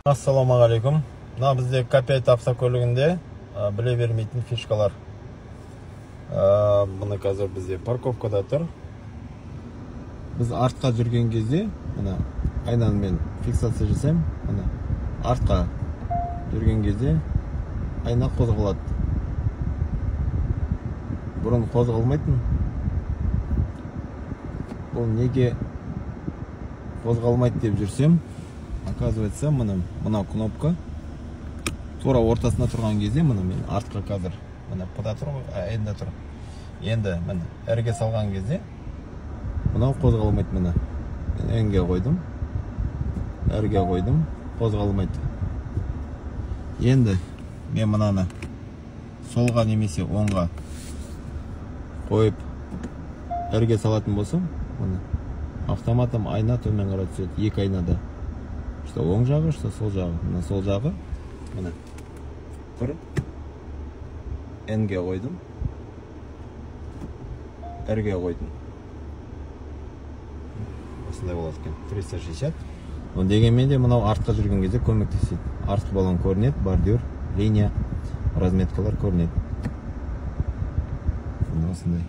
Ассалаумағалейкум. Мына бізде Капет автокөлігінде біле бермейтін фишкалар. Бұны қазір бізде парковкада тұр. Біз артқа жүрген кезде, мына айнаны мен фиксация жасаймын. Мына артқа жүрген кезде айна қозғалады. Бұрын қозғалмайтын. Бұл неге қозғалмайды деп жүрсем, оказывается, мына кнопка тура ортасында тұрған кезде, мына мен артқа қазір мына пыда тұр ғой, енді тұр. Енді мына әрге салған кезде мынау қозғалмайды. Мына енге қойдым, әрге қойдым, қозғалмайды. Енді мен мынаны солға немесе оңға қойып әрге салатын болсам, мына автоматом айна төмен қарай түседі. Екі айнада. Что оң жағы, что сол жағы. Мына сол жағы, мына тұр. N-ге қойдым. R-ге қойдым. Осындай болады екен. 360. Дегенмен де мынау артқа жүрген кезде көмектеседі. Артқы балон көрінеді, бордюр, линия, разметкалар көрінеді. Осындай.